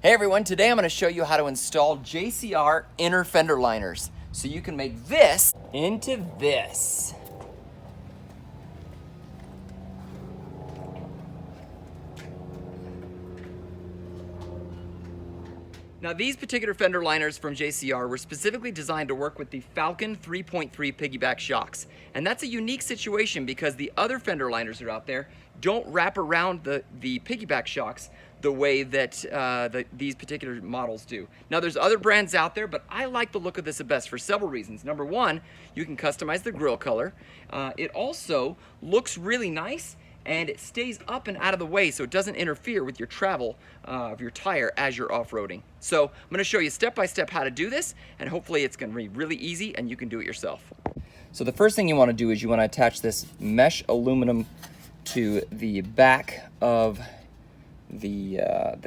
Hey everyone, today I'm going to show you how to install JCR Inner Fender Liners so you can make this into this. Now these particular fender liners from JCR were specifically designed to work with the Falcon 3.3 piggyback shocks. And that's a unique situation because the other fender liners that are out there don't wrap around the piggyback shocks the way that these particular models do. Now there's other brands out there, but I like the look of this the best for several reasons. Number one, you can customize the grille color. It also looks really nice, and it stays up and out of the way so it doesn't interfere with your travel of your tire as you're off-roading. So I'm going to show you step-by-step how to do this, and hopefully it's going to be really easy and you can do it yourself. So the first thing you want to do is you want to attach this mesh aluminum to the back of the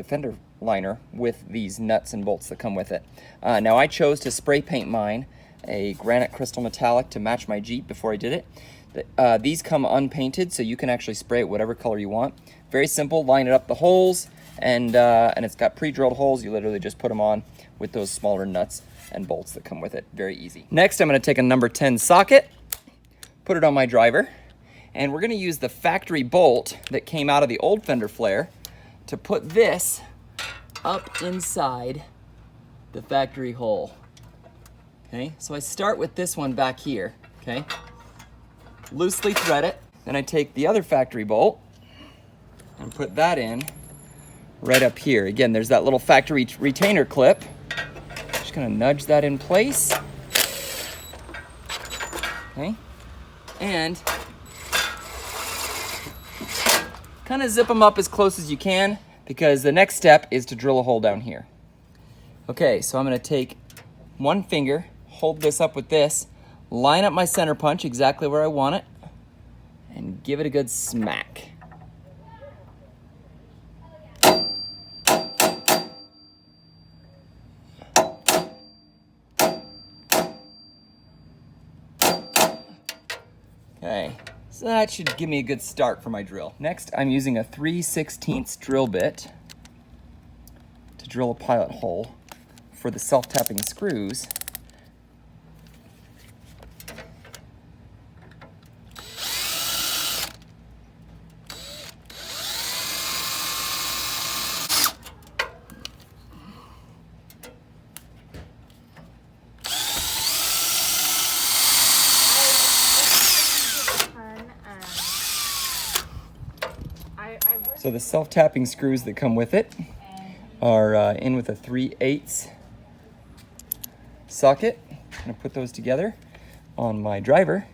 fender liner with these nuts and bolts that come with it. Now I chose to spray paint mine a granite crystal metallic to match my Jeep before I did it. These come unpainted, so you can actually spray it whatever color you want. Very simple, line it up the holes, and it's got pre-drilled holes. You literally just put them on with those smaller nuts and bolts that come with it. Very easy. Next, I'm gonna take a number 10 socket, put it on my driver, and we're gonna use the factory bolt that came out of the old fender flare to put this up inside the factory hole. Okay, so I start with this one back here, okay? Loosely thread it, then I take the other factory bolt and put that in right up here. Again, there's that little factory retainer clip. Just gonna nudge that in place. Okay, and kind of zip them up as close as you can, because the next step is to drill a hole down here. Okay, so I'm gonna take one finger, hold this up with this, line up my center punch exactly where I want it, and give it a good smack. Okay, so that should give me a good start for my drill. Next, I'm using a 3/16 drill bit to drill a pilot hole for the self-tapping screws. So the self-tapping screws that come with it are in with a 3/8 socket. I'm gonna put those together on my driver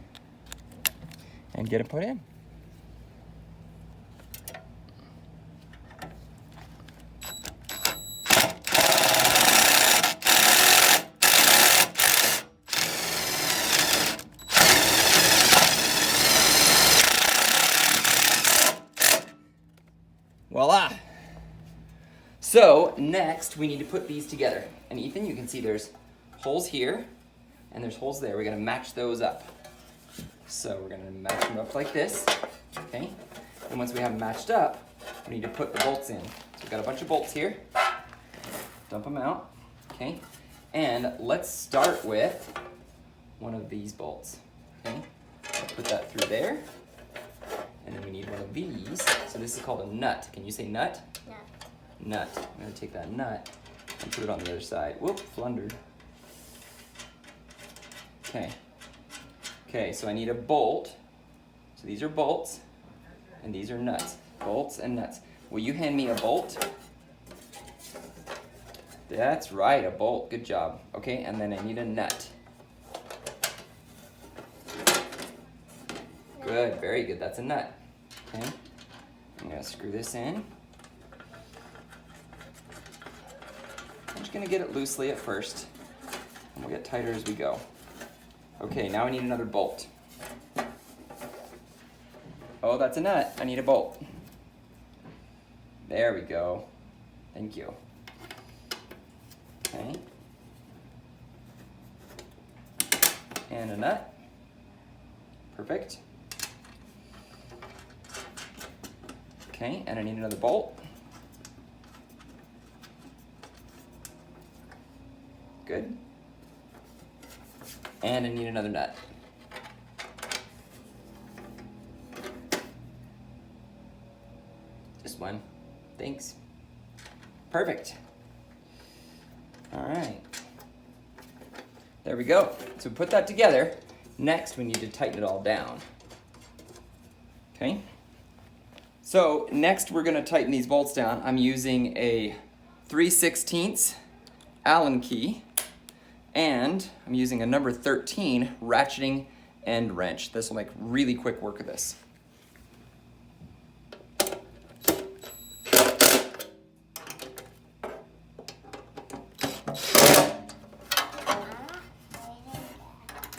and get it put in. Voila! So next we need to put these together. And Ethan, you can see there's holes here and there's holes there. We're gonna match those up. So we're gonna match them up like this, okay? And once we have them matched up, we need to put the bolts in. So we've got a bunch of bolts here. Dump them out, okay? And let's start with one of these bolts, okay? Put that through there. And then we need one of these. So this is called a nut. Can you say nut? Nut. Nut. I'm gonna take that nut and put it on the other side. Whoop, flundered. Okay. Okay, so I need a bolt. So these are bolts, and these are nuts. Bolts and nuts. Will you hand me a bolt? That's right, a bolt. Good job. Okay, and then I need a nut. Good, very good. That's a nut. Okay, I'm gonna screw this in. I'm just gonna get it loosely at first, and we'll get tighter as we go. Okay, now I need another bolt. Oh, that's a nut. I need a bolt. There we go. Thank you. Okay. And a nut. Perfect. Okay, and I need another bolt. Good. And I need another nut. Just one. Thanks. Perfect. All right. There we go. So put that together. Next, we need to tighten it all down. Okay? So next we're gonna tighten these bolts down. I'm using a 3/16 Allen key, and I'm using a number 13 ratcheting end wrench. This will make really quick work of this.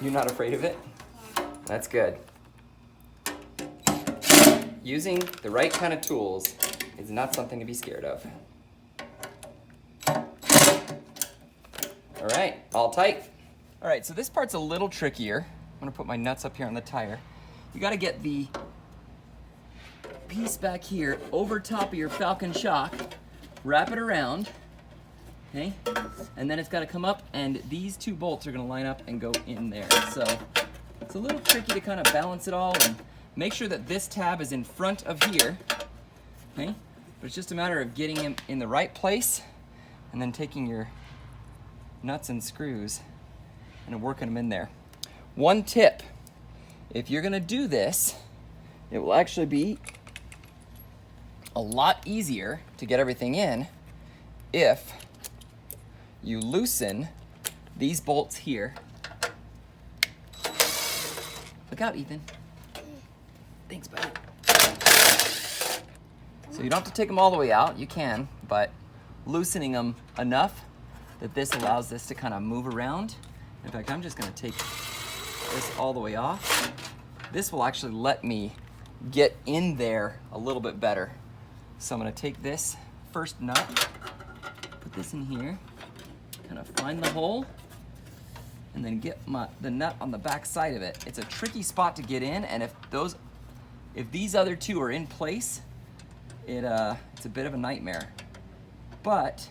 You're not afraid of it? That's good. Using the right kind of tools is not something to be scared of. All right, all tight. All right, so this part's a little trickier. I'm gonna put my nuts up here on the tire. You gotta get the piece back here over top of your Falcon shock, wrap it around, okay? And then it's gotta come up, and these two bolts are gonna line up and go in there. So it's a little tricky to kind of balance it all and make sure that this tab is in front of here, okay? But it's just a matter of getting him in the right place and then taking your nuts and screws and working them in there. One tip, if you're gonna do this, it will actually be a lot easier to get everything in if you loosen these bolts here. Look out, Ethan. Thanks, buddy. So you don't have to take them all the way out, you can, but loosening them enough that this allows this to kind of move around. In fact, I'm just gonna take this all the way off. This will actually let me get in there a little bit better. So I'm gonna take this first nut, put this in here, kind of find the hole, and then get the nut on the back side of it. It's a tricky spot to get in, and if these other two are in place, it's a bit of a nightmare. But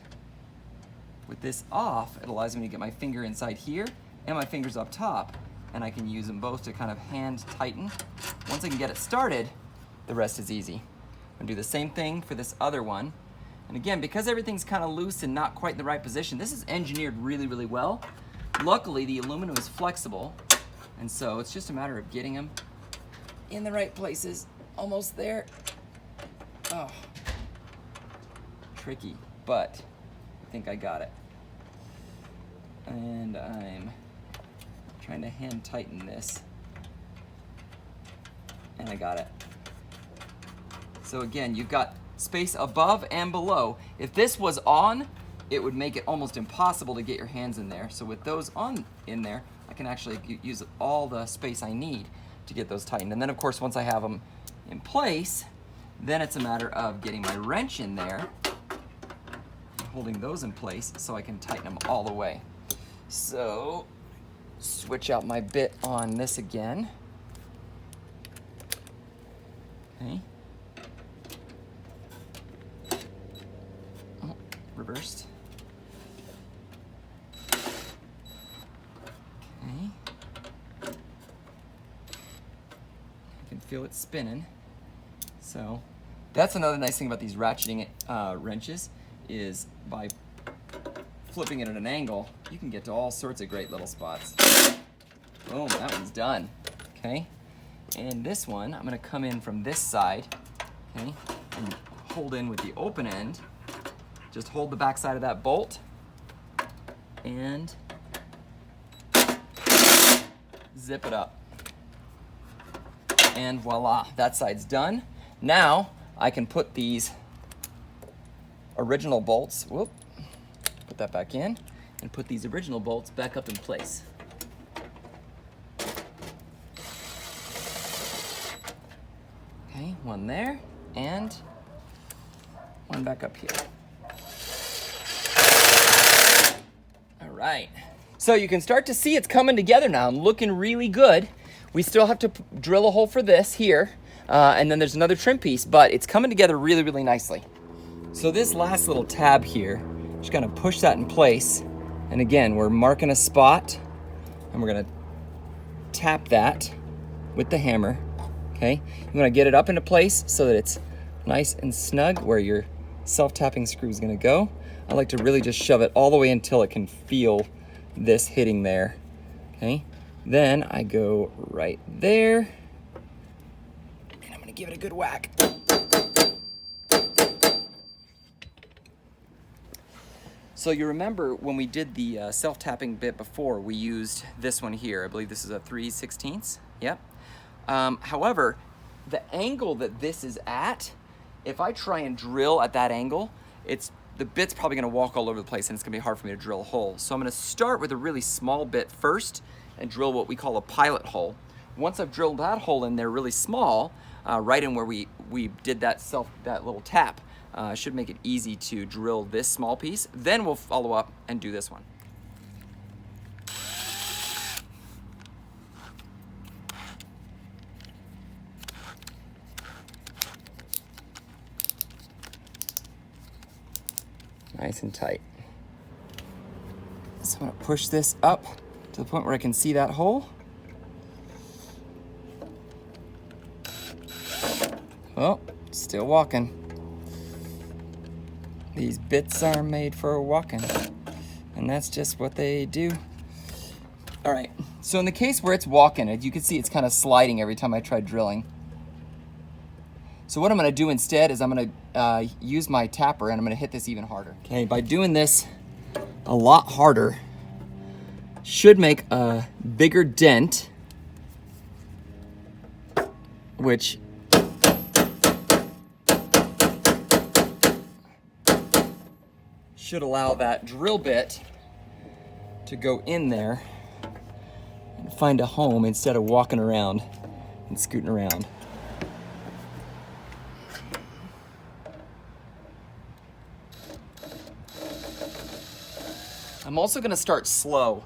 with this off, it allows me to get my finger inside here and my fingers up top, and I can use them both to kind of hand tighten. Once I can get it started, the rest is easy. I'm gonna do the same thing for this other one. And again, because everything's kind of loose and not quite in the right position, this is engineered really, really well. Luckily, the aluminum is flexible, and so it's just a matter of getting them in the right places. Almost there. Oh, tricky, but I think I got it. And I'm trying to hand tighten this, and I got it. So again, you've got space above and below. If this was on, it would make it almost impossible to get your hands in there. So with those on in there, I can actually use all the space I need to get those tightened. And then of course, once I have them in place, then it's a matter of getting my wrench in there, holding those in place so I can tighten them all the way. So, switch out my bit on this again. Okay. Oh, reversed. Okay. I can feel it spinning. So, that's another nice thing about these ratcheting wrenches, is by flipping it at an angle, you can get to all sorts of great little spots. Boom, that one's done. Okay, and this one, I'm gonna come in from this side, okay, and hold in with the open end. Just hold the back side of that bolt, and zip it up. And voila, that side's done. Now, I can put these original bolts, put that back in, and put these original bolts back up in place. Okay, one there, and one back up here. All right, so you can start to see it's coming together now. I'm looking really good. We still have to drill a hole for this here, and then there's another trim piece, but it's coming together really, really nicely. So this last little tab here, just gonna push that in place, And again, we're marking a spot and we're gonna tap that with the hammer, okay? You wanna get it up into place so that it's nice and snug where your self-tapping screw is gonna go. I like to really just shove it all the way until it can feel this hitting there, okay? Then I go right there, and I'm gonna give it a good whack. So you remember when we did the self-tapping bit before, we used this one here. I believe this is a 3/16. Yep. However, the angle that this is at, if I try and drill at that angle, the bit's probably gonna walk all over the place and it's gonna be hard for me to drill a hole. So I'm gonna start with a really small bit first and drill what we call a pilot hole. Once I've drilled that hole in there really small, right in where we did that little tap, should make it easy to drill this small piece. Then we'll follow up and do this one. Nice and tight. So I'm gonna push this up to the point where I can see that hole. Oh, still walking. These bits are made for walking, and that's just what they do. All right, so in the case where it's walking, you can see it's kind of sliding every time I try drilling. So what I'm gonna do instead is I'm gonna use my tapper and I'm gonna hit this even harder. Okay, by doing this a lot harder, should make a bigger dent, which should allow that drill bit to go in there and find a home instead of walking around and scooting around. I'm also gonna start slow.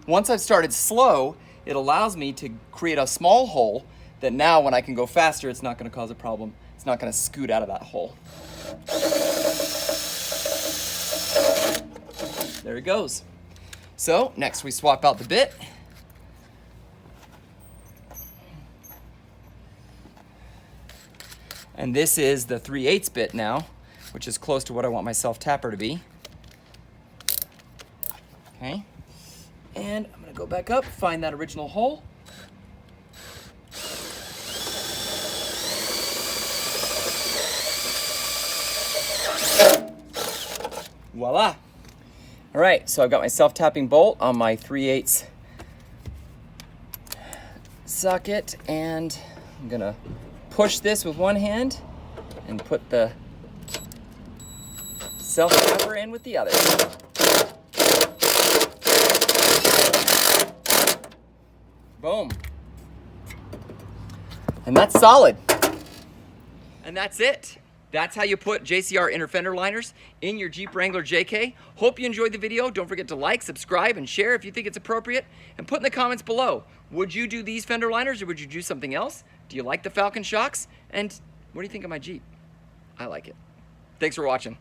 Once I've started slow, it allows me to create a small hole that now when I can go faster, it's not gonna cause a problem. It's not gonna scoot out of that hole. There it goes. So next we swap out the bit. And this is the 3/8 bit now, which is close to what I want my self-tapper to be. Okay. And I'm gonna go back up, find that original hole. Voila. All right, so I've got my self-tapping bolt on my 3/8 socket, and I'm gonna push this with one hand and put the self-tapper in with the other. Boom. And that's solid. And that's it. That's how you put JCR Inner Fender Liners in your Jeep Wrangler JK. Hope you enjoyed the video. Don't forget to like, subscribe, and share if you think it's appropriate. And put in the comments below, would you do these fender liners or would you do something else? Do you like the Falcon Shocks? And what do you think of my Jeep? I like it. Thanks for watching.